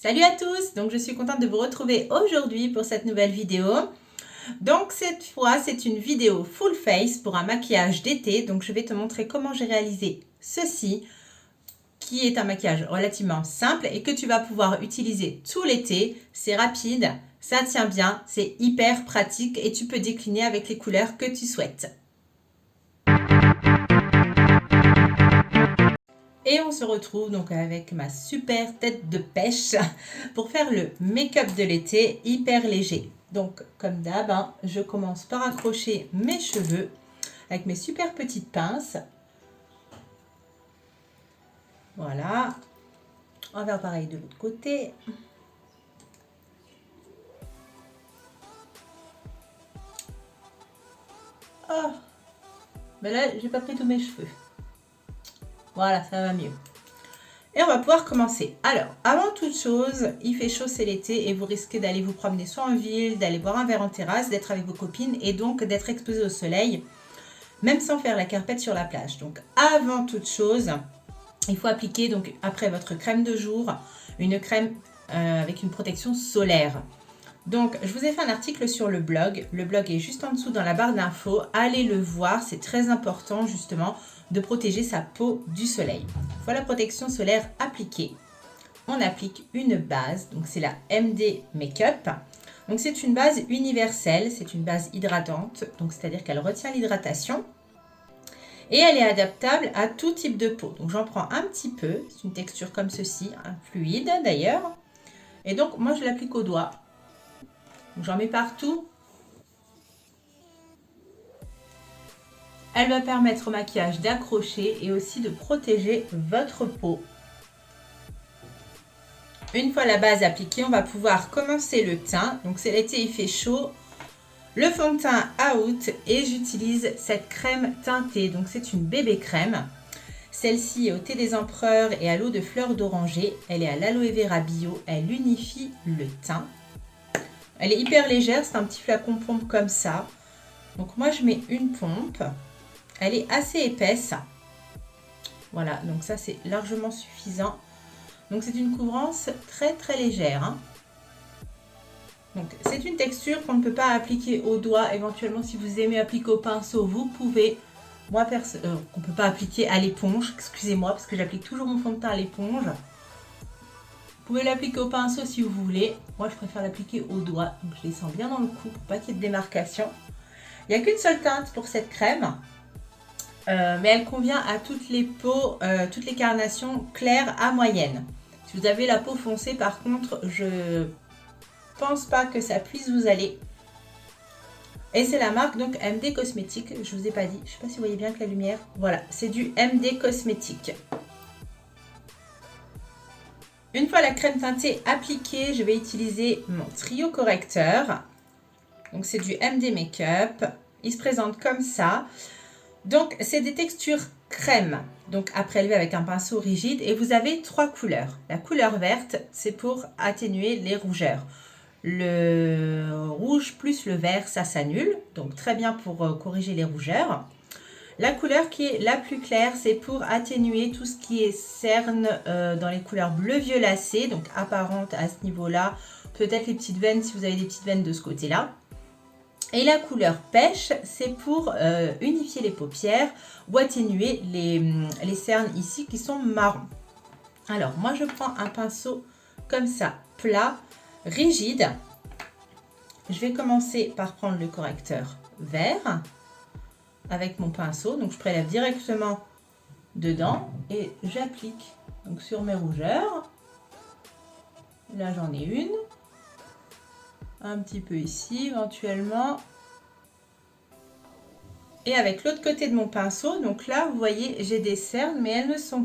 Salut à tous, donc je suis contente de vous retrouver aujourd'hui pour cette nouvelle vidéo. Donc cette fois c'est une vidéo full face pour un maquillage d'été, donc je vais te montrer comment j'ai réalisé ceci qui est un maquillage relativement simple et que tu vas pouvoir utiliser tout l'été. C'est rapide, ça tient bien, c'est hyper pratique et tu peux décliner avec les couleurs que tu souhaites. Et on se retrouve donc avec ma super tête de pêche pour faire le make-up de l'été hyper léger. Donc comme d'hab, je commence par accrocher mes cheveux avec mes super petites pinces. Voilà. On va faire pareil de l'autre côté. Oh, mais là j'ai pas pris tous mes cheveux. Voilà, ça va mieux. Et on va pouvoir commencer. Alors, avant toute chose, il fait chaud, c'est l'été et vous risquez d'aller vous promener soit en ville, d'aller boire un verre en terrasse, d'être avec vos copines et donc d'être exposé au soleil, même sans faire la carpette sur la plage. Donc, avant toute chose, il faut appliquer, donc après votre crème de jour, une crème avec une protection solaire. Donc, je vous ai fait un article sur le blog. Le blog est juste en dessous dans la barre d'infos. Allez le voir, c'est très important justement de protéger sa peau du soleil. Une fois la protection solaire appliquée, on applique une base. Donc, c'est la MD Makeup. Donc, c'est une base universelle, c'est une base hydratante. Donc, c'est-à-dire qu'elle retient l'hydratation. Et elle est adaptable à tout type de peau. Donc, j'en prends un petit peu. C'est une texture comme ceci, un fluide d'ailleurs. Et donc, moi, je l'applique au doigt. J'en mets partout. Elle va permettre au maquillage d'accrocher et aussi de protéger votre peau. Une fois la base appliquée, on va pouvoir commencer le teint. Donc c'est l'été, il fait chaud. Le fond de teint out et j'utilise cette crème teintée. Donc c'est une bébé crème. Celle-ci est au thé des empereurs et à l'eau de fleurs d'oranger. Elle est à l'aloe vera bio. Elle unifie le teint. Elle est hyper légère, c'est un petit flacon pompe comme ça. Donc moi je mets une pompe. Elle est assez épaisse. Voilà, donc ça c'est largement suffisant. Donc c'est une couvrance très très légère. Donc c'est une texture qu'on ne peut pas appliquer au doigt. Éventuellement si vous aimez appliquer au pinceau, vous pouvez. Moi qu'on ne peut pas appliquer à l'éponge, excusez-moi parce que j'applique toujours mon fond de teint à l'éponge. Vous pouvez l'appliquer au pinceau si vous voulez. Moi je préfère l'appliquer au doigt. Donc je descends bien dans le cou pour pas qu'il y ait de démarcation. Il n'y a qu'une seule teinte pour cette crème. Mais elle convient à toutes les peaux, toutes les carnations claires à moyenne. Si vous avez la peau foncée, par contre, je pense pas que ça puisse vous aller. Et c'est la marque donc MD Cosmétique, je vous ai pas dit, je sais pas si vous voyez bien avec la lumière. Voilà, c'est du MD Cosmétique. Une fois la crème teintée appliquée, je vais utiliser mon trio correcteur. Donc c'est du MD Makeup. Il se présente comme ça. Donc, c'est des textures crème, donc à prélever avec un pinceau rigide. Et vous avez trois couleurs. La couleur verte, c'est pour atténuer les rougeurs. Le rouge plus le vert, ça s'annule. Donc, très bien pour corriger les rougeurs. La couleur qui est la plus claire, c'est pour atténuer tout ce qui est cerne dans les couleurs bleu violacé, donc apparente à ce niveau-là. Peut-être les petites veines si vous avez des petites veines de ce côté-là. Et la couleur pêche, c'est pour unifier les paupières ou atténuer les cernes ici qui sont marrons. Alors, moi, je prends un pinceau comme ça, plat, rigide. Je vais commencer par prendre le correcteur vert avec mon pinceau. Donc, je prélève directement dedans et j'applique donc sur mes rougeurs. Là, j'en ai une. Un petit peu ici éventuellement. Et avec l'autre côté de mon pinceau, donc là vous voyez j'ai des cernes mais elles ne sont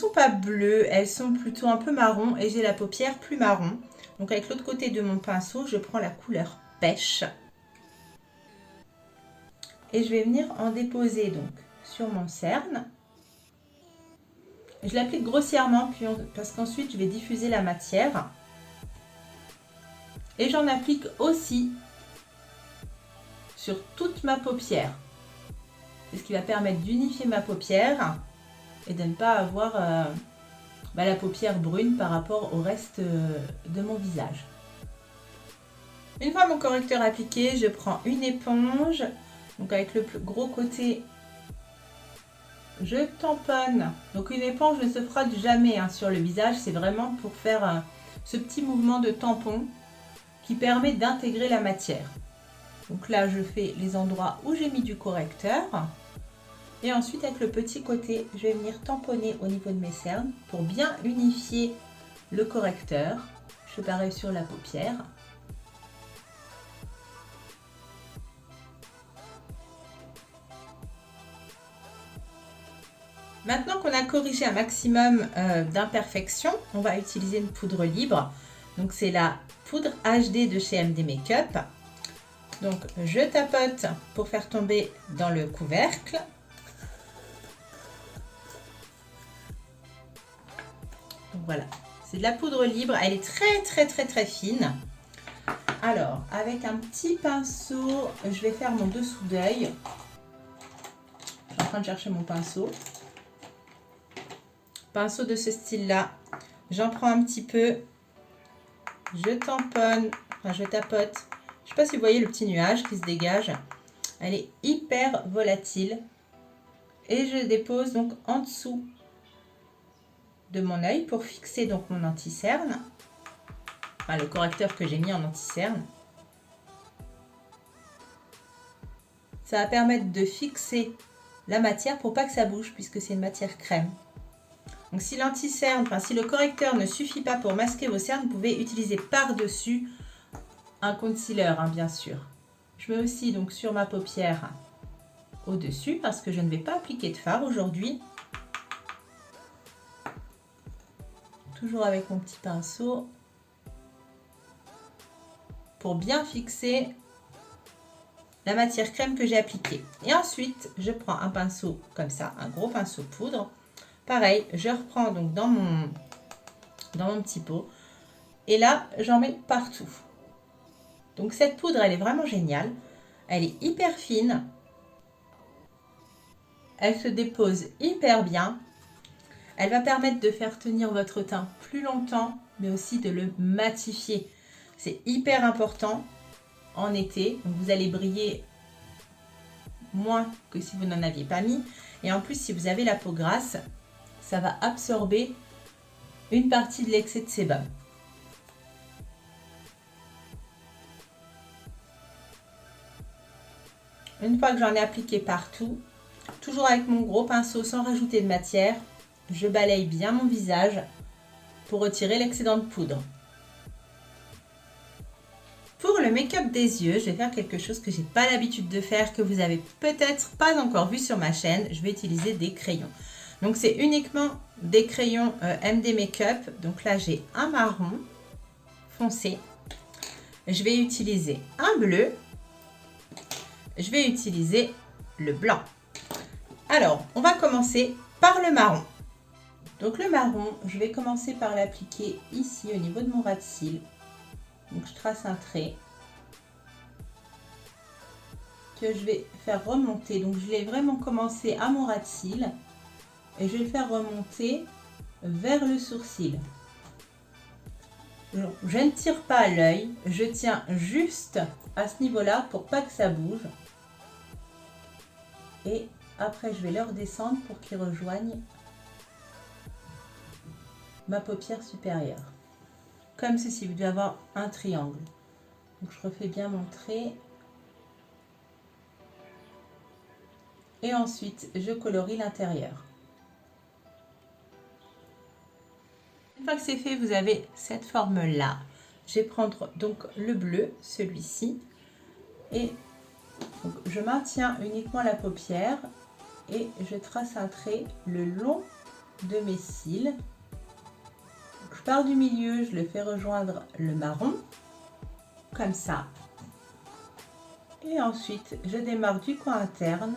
pas bleues, elles sont plutôt un peu marron et j'ai la paupière plus marron. Donc avec l'autre côté de mon pinceau, je prends la couleur pêche. Et je vais venir en déposer donc sur mon cerne. Je l'applique grossièrement parce qu'ensuite je vais diffuser la matière. Et j'en applique aussi sur toute ma paupière. C'est ce qui va permettre d'unifier ma paupière et de ne pas avoir la paupière brune par rapport au reste de mon visage. Une fois mon correcteur appliqué, je prends une éponge, donc avec le plus gros côté, je tamponne. Donc une éponge ne se frotte jamais sur le visage, c'est vraiment pour faire ce petit mouvement de tampon qui permet d'intégrer la matière. Donc là, je fais les endroits où j'ai mis du correcteur. Et ensuite, avec le petit côté, je vais venir tamponner au niveau de mes cernes pour bien unifier le correcteur. Je fais pareil sur la paupière. Maintenant qu'on a corrigé un maximum d'imperfections, on va utiliser une poudre libre. Donc c'est la poudre HD de chez MD Makeup. Donc je tapote pour faire tomber dans le couvercle. Donc voilà, c'est de la poudre libre, elle est très fine. Alors avec un petit pinceau, je vais faire mon dessous d'œil. Je suis en train de chercher mon pinceau. Pinceau de ce style là, j'en prends un petit peu, je tamponne, enfin je tapote. Je ne sais pas si vous voyez le petit nuage qui se dégage, elle est hyper volatile et je dépose donc en dessous de mon œil pour fixer donc mon anti-cerne, enfin le correcteur que j'ai mis en anti-cerne. Ça va permettre de fixer la matière pour pas que ça bouge puisque c'est une matière crème. Donc si l'anti-cerne, enfin si le correcteur ne suffit pas pour masquer vos cernes, vous pouvez utiliser par-dessus un concealer, bien sûr. Je mets aussi donc sur ma paupière au-dessus parce que je ne vais pas appliquer de fard aujourd'hui. Toujours avec mon petit pinceau pour bien fixer la matière crème que j'ai appliquée. Et ensuite, je prends un pinceau comme ça, un gros pinceau poudre. Pareil, je reprends donc dans mon petit pot et là, j'en mets partout. Donc cette poudre, elle est vraiment géniale. Elle est hyper fine. Elle se dépose hyper bien. Elle va permettre de faire tenir votre teint plus longtemps, mais aussi de le matifier. C'est hyper important en été. Donc vous allez briller moins que si vous n'en aviez pas mis. Et en plus, si vous avez la peau grasse, ça va absorber une partie de l'excès de sébum. Une fois que j'en ai appliqué partout, toujours avec mon gros pinceau sans rajouter de matière, je balaye bien mon visage pour retirer l'excédent de poudre. Pour le make-up des yeux, je vais faire quelque chose que j'ai pas l'habitude de faire, que vous avez peut-être pas encore vu sur ma chaîne. Je vais utiliser des crayons. Donc c'est uniquement des crayons MD Makeup. Donc là j'ai un marron foncé. Je vais utiliser un bleu. Je vais utiliser le blanc. Alors, on va commencer par le marron. Donc le marron, je vais commencer par l'appliquer ici au niveau de mon ras de cils. Donc je trace un trait que je vais faire remonter. Donc je l'ai vraiment commencé à mon ras de cils et je vais le faire remonter vers le sourcil. Je ne tire pas à l'œil, je tiens juste à ce niveau-là pour pas que ça bouge. Et après, je vais le redescendre pour qu'il rejoigne ma paupière supérieure. Comme ceci, vous devez avoir un triangle. Donc, je refais bien mon trait. Et ensuite, je colorie l'intérieur. Une fois que c'est fait, vous avez cette forme-là. Je vais prendre donc le bleu, celui-ci. Et donc, je maintiens uniquement la paupière et je trace un trait le long de mes cils. Donc, je pars du milieu, je le fais rejoindre le marron, comme ça. Et ensuite, je démarre du coin interne,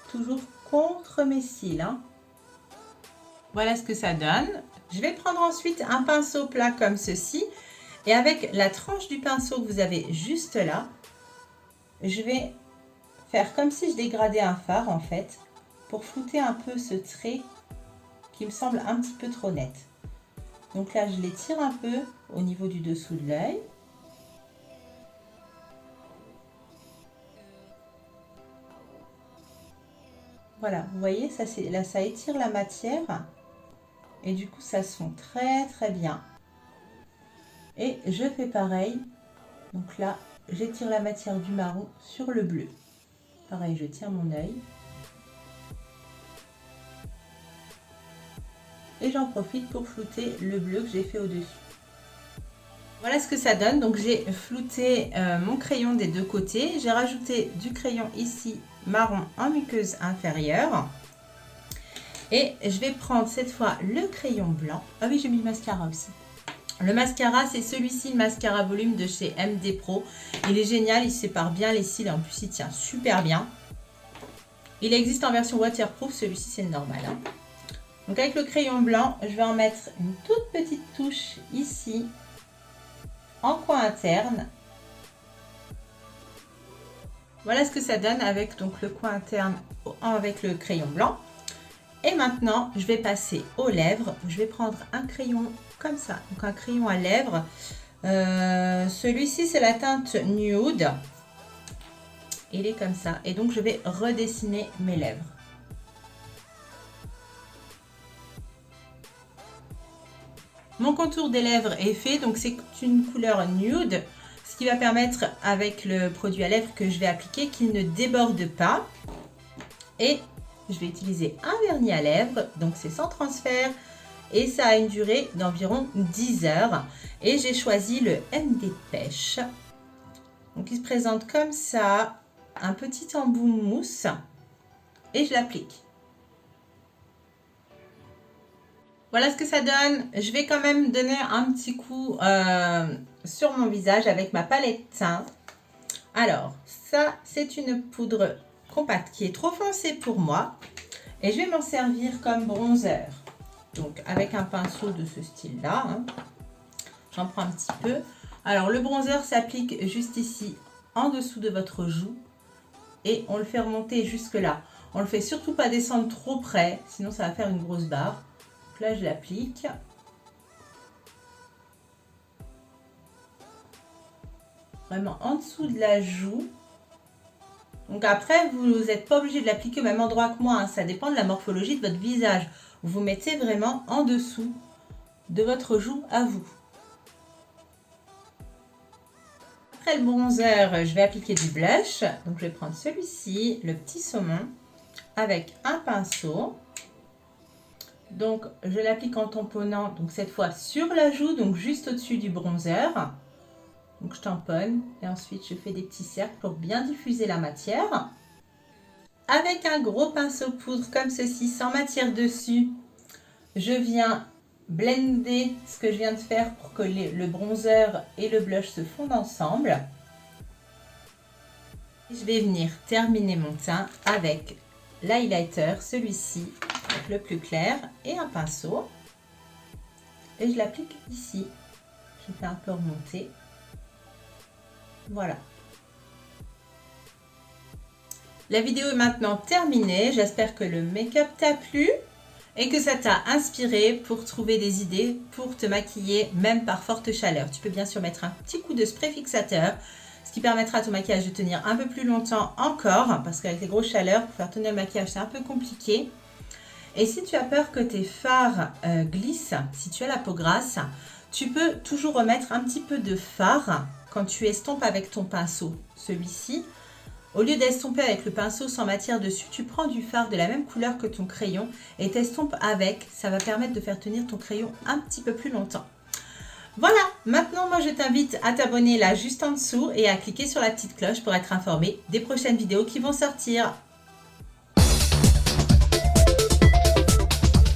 toujours contre mes cils. Voilà ce que ça donne. Je vais prendre ensuite un pinceau plat comme ceci. Et avec la tranche du pinceau que vous avez juste là, je vais faire comme si je dégradais un fard en fait, pour flouter un peu ce trait qui me semble un petit peu trop net. Donc là, je l'étire un peu au niveau du dessous de l'œil. Voilà, vous voyez, ça, là, ça étire la matière. Et du coup, ça se fond très très bien. Et je fais pareil. Donc là, j'étire la matière du marron sur le bleu. Pareil, je tiens mon œil. Et j'en profite pour flouter le bleu que j'ai fait au-dessus. Voilà ce que ça donne. Donc j'ai flouté mon crayon des deux côtés. J'ai rajouté du crayon ici marron en muqueuse inférieure. Et je vais prendre cette fois le crayon blanc. Ah oui, j'ai mis le mascara aussi. Le mascara, c'est celui-ci, le mascara volume de chez MD Pro. Il est génial, il sépare bien les cils et en plus il tient super bien. Il existe en version waterproof, celui-ci c'est normal. Hein. Donc avec le crayon blanc, je vais en mettre une toute petite touche ici, en coin interne. Voilà ce que ça donne avec donc le coin interne avec le crayon blanc. Et maintenant, je vais passer aux lèvres. Je vais prendre un crayon comme ça, donc un crayon à lèvres. Celui-ci, c'est la teinte Nude. Il est comme ça. Et donc, je vais redessiner mes lèvres. Mon contour des lèvres est fait, donc c'est une couleur nude, ce qui va permettre avec le produit à lèvres que je vais appliquer qu'il ne déborde pas. Et je vais utiliser un vernis à lèvres, donc c'est sans transfert et ça a une durée d'environ 10 heures. Et j'ai choisi le MD Pêche. Donc il se présente comme ça, un petit embout mousse et je l'applique. Voilà ce que ça donne. Je vais quand même donner un petit coup sur mon visage avec ma palette teint. Alors, ça, c'est une poudre compacte qui est trop foncée pour moi. Et je vais m'en servir comme bronzer. Donc, avec un pinceau de ce style-là. Hein. J'en prends un petit peu. Alors, le bronzer s'applique juste ici, en dessous de votre joue. Et on le fait remonter jusque là. On ne le fait surtout pas descendre trop près, sinon ça va faire une grosse barre. Là, je l'applique. Vraiment en dessous de la joue. Donc après, vous n'êtes pas obligé de l'appliquer au même endroit que moi. Hein. Ça dépend de la morphologie de votre visage. Vous mettez vraiment en dessous de votre joue à vous. Après le bronzer, je vais appliquer du blush. Donc je vais prendre celui-ci, le petit saumon, avec un pinceau. Donc, je l'applique en tamponnant, donc cette fois sur la joue, donc juste au-dessus du bronzer. Donc, je tamponne et ensuite, je fais des petits cercles pour bien diffuser la matière. Avec un gros pinceau poudre comme ceci, sans matière dessus, je viens blender ce que je viens de faire pour que le bronzer et le blush se fondent ensemble. Je vais venir terminer mon teint avec l'highlighter, celui-ci. Le plus clair et un pinceau et je l'applique ici. Je fais un peu remonter. Voilà. La vidéo est maintenant terminée. J'espère que le make-up t'a plu et que ça t'a inspiré pour trouver des idées pour te maquiller même par forte chaleur. Tu peux bien sûr mettre un petit coup de spray fixateur, ce qui permettra à ton maquillage de tenir un peu plus longtemps encore parce qu'avec les grosses chaleurs, pour faire tenir le maquillage, c'est un peu compliqué. Et si tu as peur que tes fards glissent, si tu as la peau grasse, tu peux toujours remettre un petit peu de fard quand tu estompes avec ton pinceau. Celui-ci, au lieu d'estomper avec le pinceau sans matière dessus, tu prends du fard de la même couleur que ton crayon et t'estompes avec. Ça va permettre de faire tenir ton crayon un petit peu plus longtemps. Voilà, maintenant moi je t'invite à t'abonner là juste en dessous et à cliquer sur la petite cloche pour être informé des prochaines vidéos qui vont sortir.